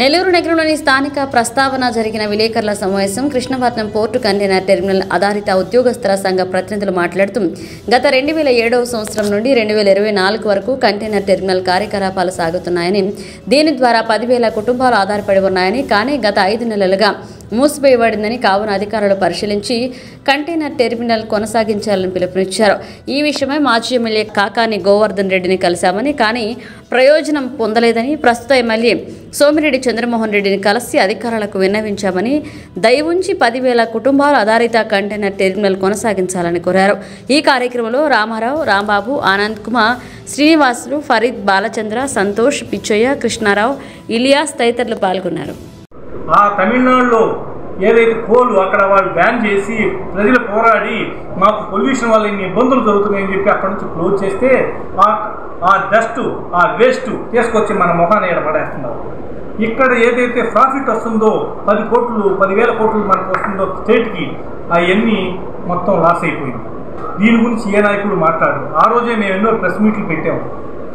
నెల్లూరు నగరంలోని స్థానిక ప్రస్తావన జరిగిన విలేకరుల సమావేశం కృష్ణపట్నం పోర్టు కంటైనర్ టెర్మినల్ ఆధారిత ఉద్యోగస్తుల సంఘ ప్రతినిధులు మాట్లాడుతూ గత 2007వ సంవత్సరం నుండి 2024 వరకు కంటైనర్ టెర్మినల్ కార్యకలాపాలు సాగుతున్నాయని, దీని ద్వారా 10,000 కుటుంబాలు ఆధారపడి ఉన్నాయని, కానీ గత 5 నెలలుగా మూసివేయబడిందని, కావున అధికారులు పరిశీలించి కంటైనర్ టెర్మినల్ కొనసాగించాలని పిలుపునిచ్చారు. ఈ విషయమై మాజీ ఎమ్మెల్యే కాకాని గోవర్ధన్ రెడ్డిని కలిశామని, కానీ ప్రయోజనం పొందలేదని, ప్రస్తుత ఎమ్మెల్యే సోమిరెడ్డి చంద్రమోహన్ రెడ్డిని కలిసి అధికారులకు విన్నవించామని, దయవుంచి 10,000 కుటుంబాల ఆధారిత కంటైనర్ టెర్మినల్ కొనసాగించాలని కోరారు. ఈ కార్యక్రమంలో రామారావు, రాంబాబు, ఆనంద్ కుమార్, శ్రీనివాసులు, ఫరీద్, బాలచంద్ర, సంతోష్, పిచ్చయ్య, కృష్ణారావు, ఇలియాస్ తదితరులు పాల్గొన్నారు. ఆ తమిళనాడులో ఏదైతే కోలు అక్కడ వాళ్ళు బ్యాన్ చేసి ప్రజలు పోరాడి మాకు పొల్యూషన్ వల్ల ఇన్ని ఇబ్బందులు జరుగుతున్నాయని చెప్పి అక్కడ నుంచి క్లోజ్ చేస్తే ఆ డస్ట్, ఆ వేస్ట్ తీసుకొచ్చి మన మొహాన్ని పడేస్తున్నారు. ఇక్కడ ఏదైతే ప్రాఫిట్ వస్తుందో 10 కోట్లు 10,000 కోట్లు మనకు వస్తుందో స్టేట్కి, అవన్నీ మొత్తం లాస్ అయిపోయింది. దీని గురించి ఏ నాయకుడు మాట్లాడు. ఆ రోజే మేము ఎన్నో ప్రెస్ మీట్లు పెట్టాము.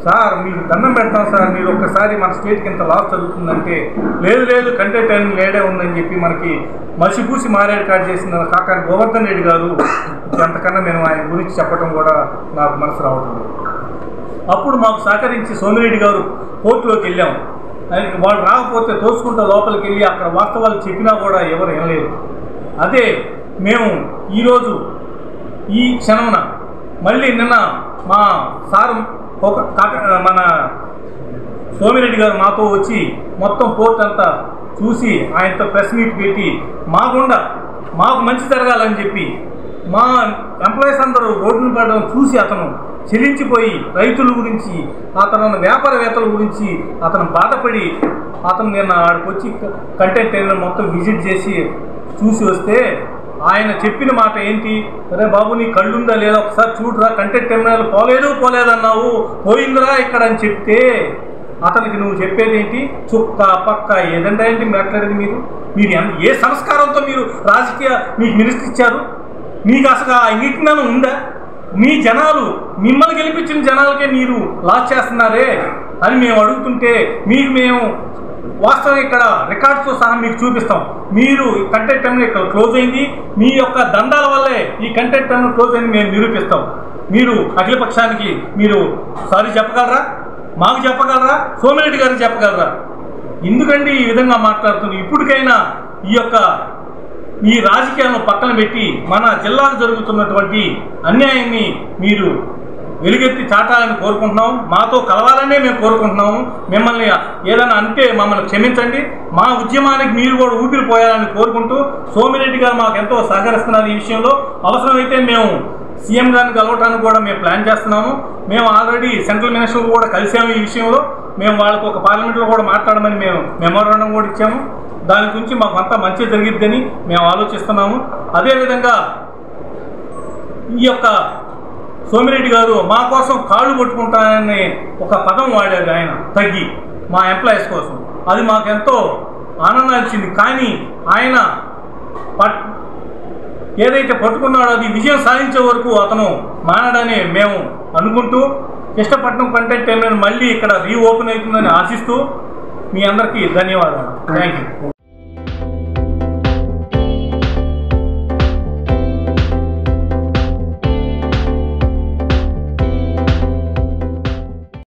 సార్ మీరు దండం పెడతాం సార్, మీరు ఒక్కసారి మన స్టేట్కి ఎంత లాస్ జరుగుతుందంటే, లేదు కంటైనర్ లేడే ఉందని చెప్పి మనకి మసిపూసి మారేడు కార్డు చేసిన కాకాని గోవర్ధన్ రెడ్డి గారు, అంతకన్నా మేము ఆయన గురించి చెప్పడం కూడా నాకు మనసు రావడం. అప్పుడు మాకు సహకరించి సోమిరెడ్డి గారు కోర్టులోకి వెళ్ళాము. వాళ్ళు రాకపోతే తోసుకుంటూ లోపలికి వెళ్ళి అక్కడ వాస్తవాలు చెప్పినా కూడా ఎవరు వినలేదు. అదే మేము ఈరోజు ఈ క్షణమున మళ్ళీ నిన్న మా సారు మన సోమిరెడ్డి గారు మాతో వచ్చి మొత్తం పోర్ట్ అంతా చూసి ఆయనతో ప్రెస్ మీట్ పెట్టి మాకు మంచి జరగాలని చెప్పి మా ఎంప్లాయీస్ అందరూ రోడ్డును పడడం చూసి అతను చెల్లించిపోయి రైతుల గురించి, అతను వ్యాపారవేత్తల గురించి అతను బాధపడి అతను నిన్న ఆడికి వచ్చి కంటైనర్ టెర్మినల్ మొత్తం విజిట్ చేసి చూసి వస్తే ఆయన చెప్పిన మాట ఏంటి, అరే బాబు నీ కళ్ళుందా లేదా ఒకసారి చూడరా, కంటైనర్ టెర్మినల్ పోలేదన్నావు, పోయిందిరా ఇక్కడ అని చెప్తే అతనికి నువ్వు చెప్పేది ఏంటి, చుక్క పక్క ఏదంటే ఏంటి మాట్లాడేది. మీరు ఏ సంస్కారంతో మీరు మీకు మినిస్టర్ ఇచ్చారు? మీకు అసలు ఆ ఇంగిజ్ఞానం ఉందా? మీ జనాలు మిమ్మల్ని గెలిపించిన జనాలకే మీరు లాస్ చేస్తున్నారే అని మేము అడుగుతుంటే, మేము వాస్తవం ఇక్కడ రికార్డ్స్తో సహా మీకు చూపిస్తాం. మీరు కంటైనర్ టెర్మినల్ ఇక్కడ క్లోజ్ అయింది, మీ యొక్క దండాల వల్లే ఈ కంటైనర్ టెర్మినల్ క్లోజ్ అయింది మేము నిరూపిస్తాం. మీరు అఖిలపక్షానికి మీరు సారీ చెప్పగలరా? మాకు చెప్పగలరా? సోమిరెడ్డి గారికి చెప్పగలరా? ఎందుకండి ఈ విధంగా మాట్లాడుతున్నారు? ఇప్పటికైనా ఈ రాజకీయాలను పక్కన పెట్టి మన జిల్లాకు జరుగుతున్నటువంటి అన్యాయాన్ని మీరు వెలుగెత్తి చాటాలని కోరుకుంటున్నాం. మాతో కలవాలనే మేము కోరుకుంటున్నాము. మిమ్మల్ని ఏదైనా అంటే మమ్మల్ని క్షమించండి. మా ఉద్యమానికి మీరు కూడా ఊపిరి పోయాలని కోరుకుంటూ, సోమిరెడ్డి గారు మాకు ఎంతో సహకరిస్తున్నారు ఈ విషయంలో. అవసరమైతే మేము సీఎం గారిని కలవటానికి కూడా మేము ప్లాన్ చేస్తున్నాము. మేము ఆల్రెడీ సెంట్రల్ మినిస్టర్ కూడా కలిసాము ఈ విషయంలో. మేము వాళ్ళకు ఒక పార్లమెంట్లో కూడా మాట్లాడమని మేము మెమోరాండం కూడా ఇచ్చాము. దాని గురించి మాకు అంతా మంచి జరిగిద్దని మేము ఆలోచిస్తున్నాము. అదేవిధంగా ఈ సోమిరెడ్డి గారు మా కోసం కాళ్ళు కొట్టుకుంటానని ఒక పదం వాడాడు ఆయన తగ్గి మా ఎంప్లాయీస్ కోసం. అది మాకెంతో ఆనందం ఇచ్చింది. కానీ ఆయన ఏదైతే పట్టుకున్నాడో అది విజయం సాధించే వరకు అతను మానడని మేము అనుకుంటూ, కృష్ణపట్నం కంటైనర్ టెర్మినల్ మళ్ళీ ఇక్కడ రీఓపెన్ అవుతుందని ఆశిస్తూ మీ అందరికీ ధన్యవాదాలు. Thank you.